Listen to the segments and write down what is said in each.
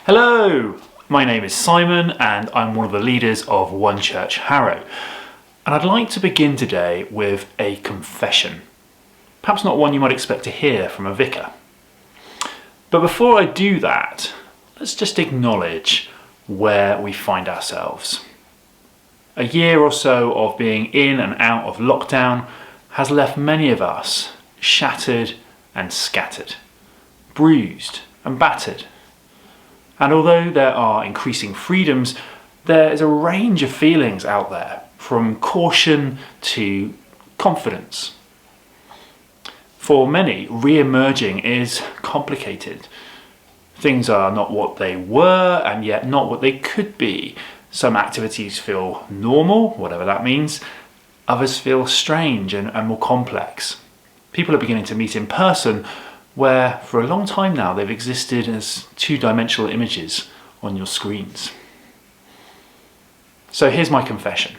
Hello, my name is Simon and I'm one of the leaders of One Church Harrow. And I'd like to begin today with a confession. Perhaps not one you might expect to hear from a vicar. But before I do that, let's just acknowledge where we find ourselves. A year or so of being in and out of lockdown has left many of us shattered and scattered, bruised and battered. And although there are increasing freedoms, there is a range of feelings out there, from caution to confidence. For many, re-emerging is complicated. Things are not what they were and yet not what they could be. Some activities feel normal, whatever that means. Others feel strange and more complex. People are beginning to meet in person, where for a long time now they've existed as two-dimensional images on your screens. So here's my confession.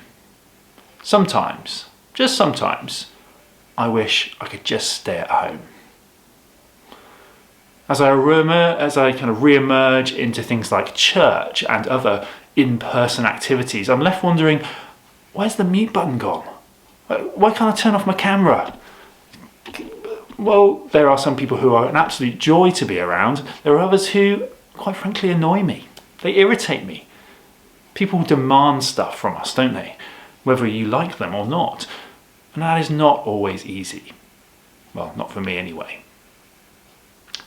Sometimes, just sometimes, I wish I could just stay at home. As I kind of re-emerge into things like church and other in-person activities, I'm left wondering, where's the mute button gone? Why can't I turn off my camera? Well, there are some people who are an absolute joy to be around. There are others who, quite frankly, annoy me. They irritate me. People demand stuff from us, don't they? Whether you like them or not. And that is not always easy. Well, not for me anyway.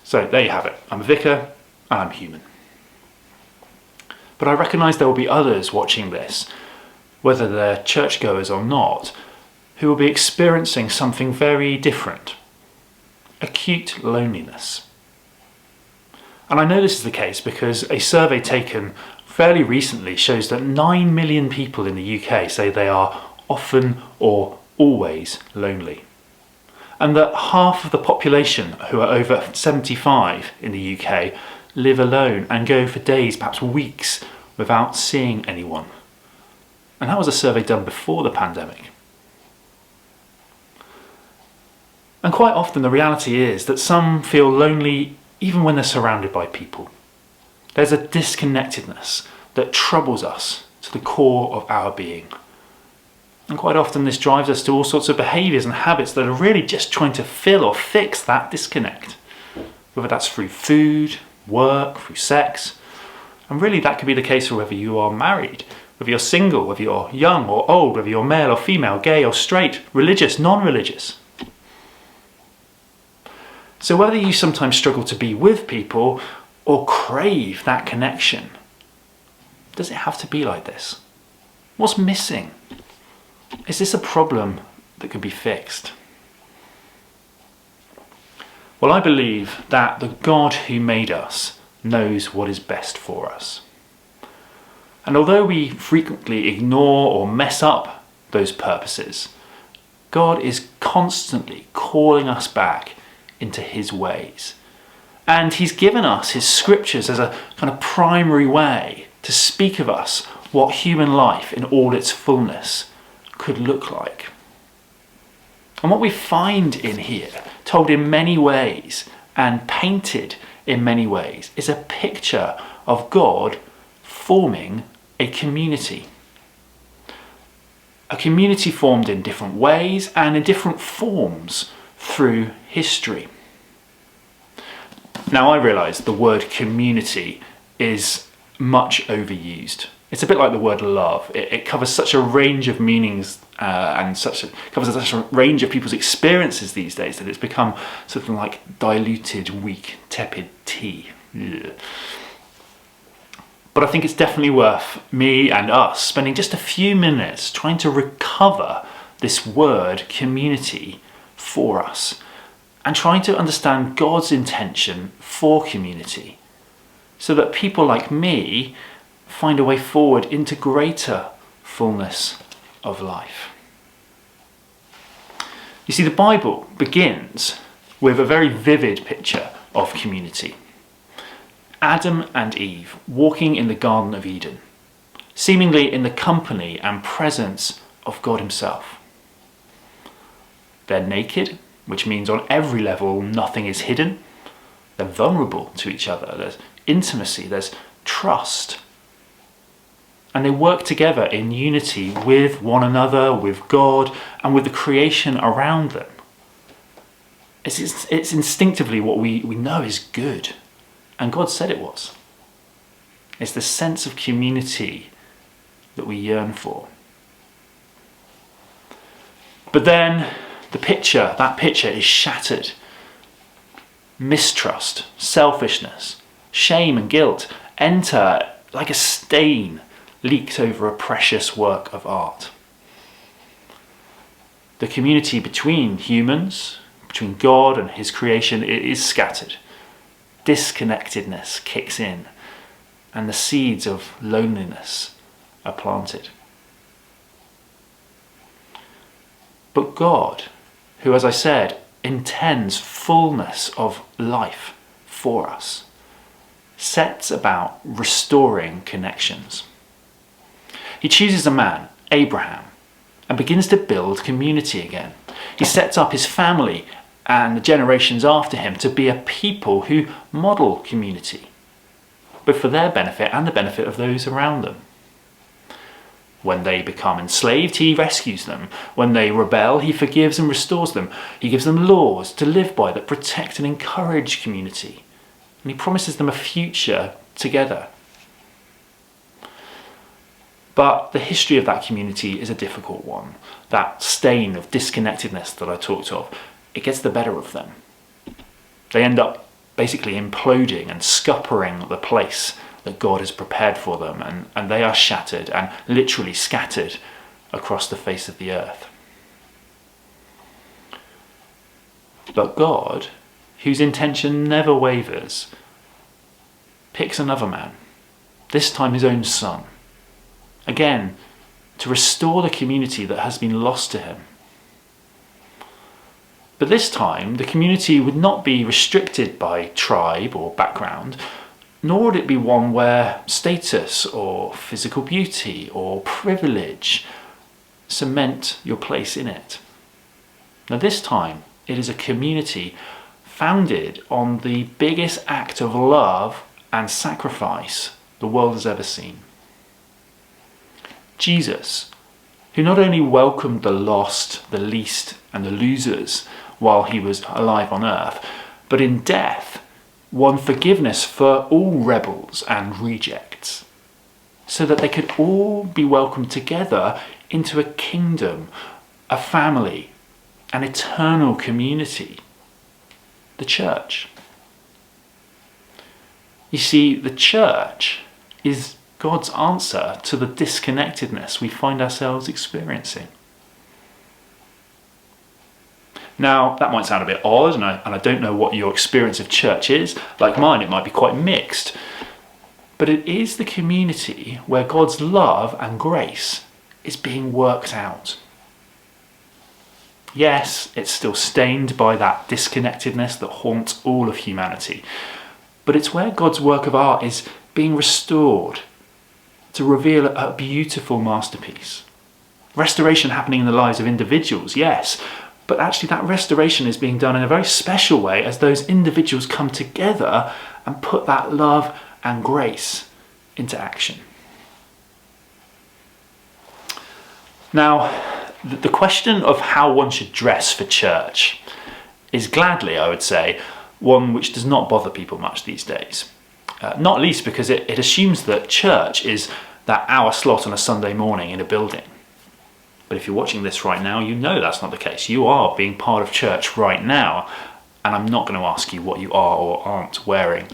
So there you have it. I'm a vicar and I'm human. But I recognise there will be others watching this, whether they're churchgoers or not, who will be experiencing something very different. Acute loneliness. And I know this is the case because a survey taken fairly recently shows that 9 million people in the UK say they are often or always lonely. And that half of the population who are over 75 in the UK live alone and go for days, perhaps weeks, without seeing anyone. And that was a survey done before the pandemic. And quite often the reality is that some feel lonely even when they're surrounded by people. There's a disconnectedness that troubles us to the core of our being. And quite often this drives us to all sorts of behaviours and habits that are really just trying to fill or fix that disconnect. Whether that's through food, work, through sex. And really that could be the case for whether you are married, whether you're single, whether you're young or old, whether you're male or female, gay or straight, religious, non-religious. So whether you sometimes struggle to be with people or crave that connection, does it have to be like this? What's missing? Is this a problem that can be fixed? Well, I believe that the God who made us knows what is best for us. And although we frequently ignore or mess up those purposes, God is constantly calling us back into his ways. And he's given us his scriptures as a kind of primary way to speak of us what human life in all its fullness could look like. And what we find in here, told in many ways and painted in many ways, is a picture of God forming a community. A community formed in different ways and in different forms through history. Now I realise the word community is much overused. It's a bit like the word love. It covers such a range of meanings and covers such a range of people's experiences these days that it's become something like diluted, weak, tepid tea. Ugh. But I think it's definitely worth me and us spending just a few minutes trying to recover this word community for us and trying to understand God's intention for community so that people like me find a way forward into greater fullness of life. You see, the Bible begins with a very vivid picture of community. Adam and Eve walking in the Garden of Eden, seemingly in the company and presence of God himself. They're naked, which means on every level nothing is hidden. They're vulnerable to each other. There's intimacy, there's trust. And they work together in unity with one another, with God, and with the creation around them. It's instinctively what we know is good. And God said it was. It's the sense of community that we yearn for. But then that picture is shattered. Mistrust, selfishness, shame and guilt enter like a stain leaked over a precious work of art. The community between humans, between God and his creation, it is scattered. Disconnectedness kicks in, and the seeds of loneliness are planted. But God, who, as I said, intends fullness of life for us, sets about restoring connections. He chooses a man, Abraham, and begins to build community again. He sets up his family and the generations after him to be a people who model community, but for their benefit and the benefit of those around them. When they become enslaved, he rescues them. When they rebel, he forgives and restores them. He gives them laws to live by that protect and encourage community. And he promises them a future together. But the history of that community is a difficult one. That stain of disconnectedness that I talked of, it gets the better of them. They end up basically imploding and scuppering the place that God has prepared for them, and they are shattered and literally scattered across the face of the earth. But God, whose intention never wavers, picks another man, this time his own son, again to restore the community that has been lost to him. But this time, the community would not be restricted by tribe or background, nor would it be one where status or physical beauty or privilege cement your place in it. Now this time, it is a community founded on the biggest act of love and sacrifice the world has ever seen. Jesus, who not only welcomed the lost, the least, and the losers while he was alive on earth, but in death won forgiveness for all rebels and rejects, so that they could all be welcomed together into a kingdom, a family, an eternal community, the church. You see, the church is God's answer to the disconnectedness we find ourselves experiencing. Now, that might sound a bit odd, and I don't know what your experience of church is. Like mine, it might be quite mixed. But it is the community where God's love and grace is being worked out. Yes, it's still stained by that disconnectedness that haunts all of humanity. But it's where God's work of art is being restored to reveal a beautiful masterpiece. Restoration happening in the lives of individuals, yes, but actually that restoration is being done in a very special way as those individuals come together and put that love and grace into action. Now, the question of how one should dress for church is gladly, I would say, one which does not bother people much these days. Not least because it assumes that church is that hour slot on a Sunday morning in a building. But if you're watching this right now, you know that's not the case. You are being part of church right now, and I'm not going to ask you what you are or aren't wearing.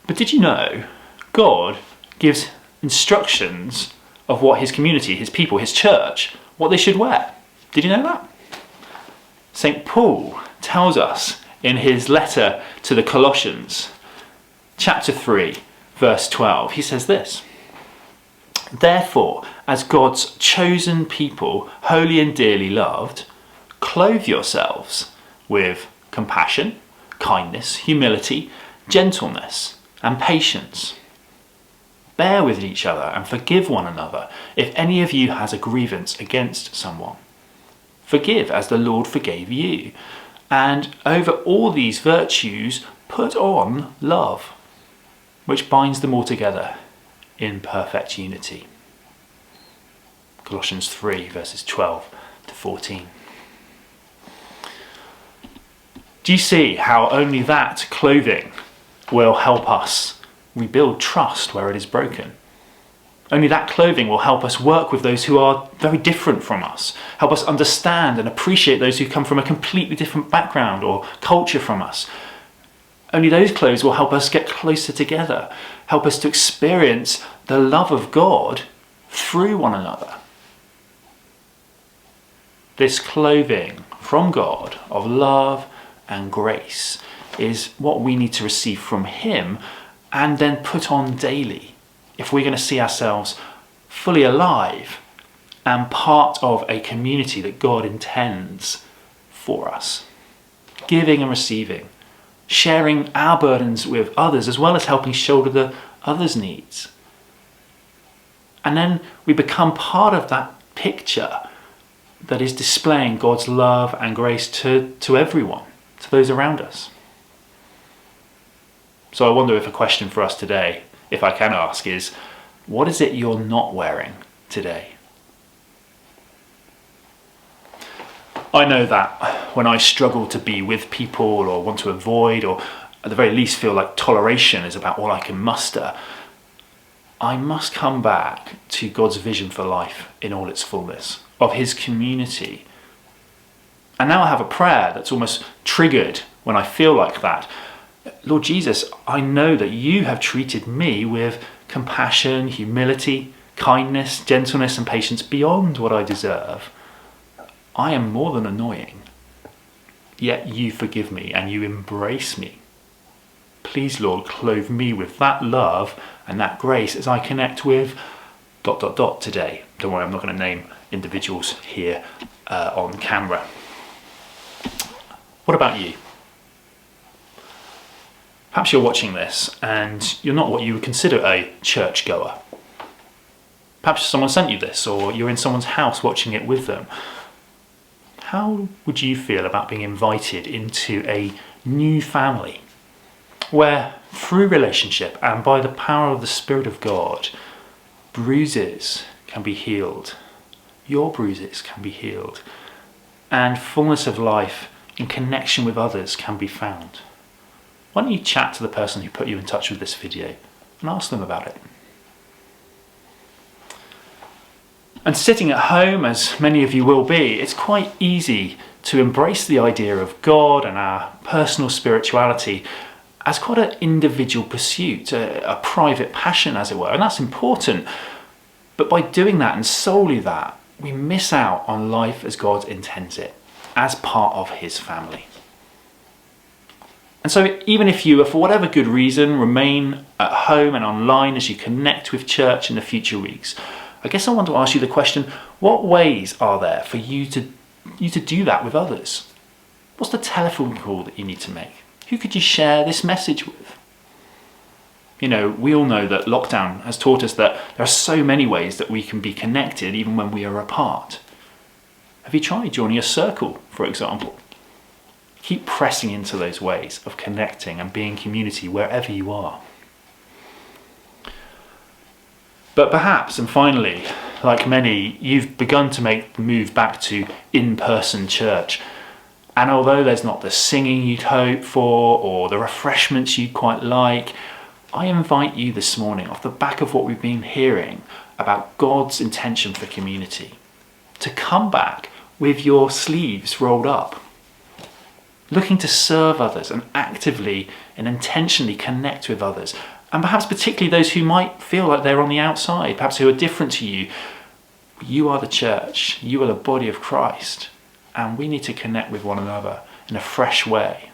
But did you know God gives instructions of what his community, his people, his church, what they should wear? Did you know that? St. Paul tells us in his letter to the Colossians, chapter 3, verse 12, he says this: "Therefore, as God's chosen people, holy and dearly loved, clothe yourselves with compassion, kindness, humility, gentleness, and patience. Bear with each other and forgive one another if any of you has a grievance against someone. Forgive as the Lord forgave you. And over all these virtues, put on love, which binds them all together in perfect unity. Colossians 3 verses 12 to 14. Do you see how only that clothing will help us rebuild trust where it is broken? Only that clothing will help us work with those who are very different from us, help us understand and appreciate those who come from a completely different background or culture from us. Only those clothes will help us get closer together, help us to experience the love of God through one another. This clothing from God of love and grace is what we need to receive from Him and then put on daily if we're going to see ourselves fully alive and part of a community that God intends for us. Giving and receiving, sharing our burdens with others as well as helping shoulder the others' needs. And then we become part of that picture that is displaying God's love and grace to everyone, to those around us. So I wonder if a question for us today, if I can ask, is what is it you're not wearing today? I know that when I struggle to be with people or want to avoid or at the very least feel like toleration is about all I can muster, I must come back to God's vision for life in all its fullness, of His community. And now I have a prayer that's almost triggered when I feel like that. Lord Jesus, I know that you have treated me with compassion, humility, kindness, gentleness and patience beyond what I deserve. I am more than annoying, yet you forgive me and you embrace me. Please, Lord, clothe me with that love and that grace as I connect with ... today. Don't worry, I'm not going to name individuals here on camera. What about you? Perhaps you're watching this and you're not what you would consider a churchgoer. Perhaps someone sent you this or you're in someone's house watching it with them. How would you feel about being invited into a new family where through relationship and by the power of the Spirit of God, bruises can be healed, your bruises can be healed, and fullness of life in connection with others can be found? Why don't you chat to the person who put you in touch with this video and ask them about it? And sitting at home, as many of you will be, it's quite easy to embrace the idea of God and our personal spirituality as quite an individual pursuit, a private passion, as it were, and that's important. But by doing that and solely that, we miss out on life as God intends it, as part of His family. And so even if you, for whatever good reason, remain at home and online as you connect with church in the future weeks, I guess I want to ask you the question, what ways are there for you to do that with others? What's the telephone call that you need to make? Who could you share this message with? You know, we all know that lockdown has taught us that there are so many ways that we can be connected even when we are apart. Have you tried joining a circle, for example? Keep pressing into those ways of connecting and being community wherever you are. But perhaps, and finally, like many, you've begun to make the move back to in-person church. And although there's not the singing you'd hope for or the refreshments you'd quite like, I invite you this morning, off the back of what we've been hearing about God's intention for community, to come back with your sleeves rolled up, looking to serve others and actively and intentionally connect with others, and perhaps particularly those who might feel like they're on the outside, perhaps who are different to you. You are the church, you are the body of Christ, and we need to connect with one another in a fresh way.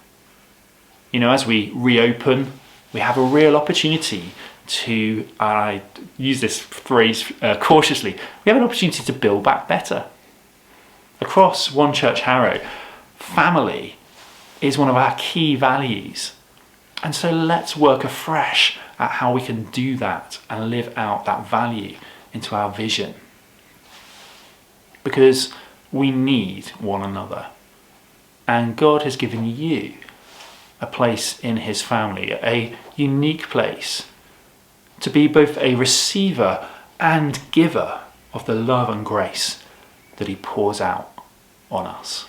You know, as we reopen, we have a real opportunity to, I use this phrase cautiously, we have an opportunity to build back better. Across One Church Harrow, family is one of our key values. And so let's work afresh at how we can do that and live out that value into our vision. Because we need one another. And God has given you a place in His family, a unique place to be both a receiver and giver of the love and grace that he pours out on us.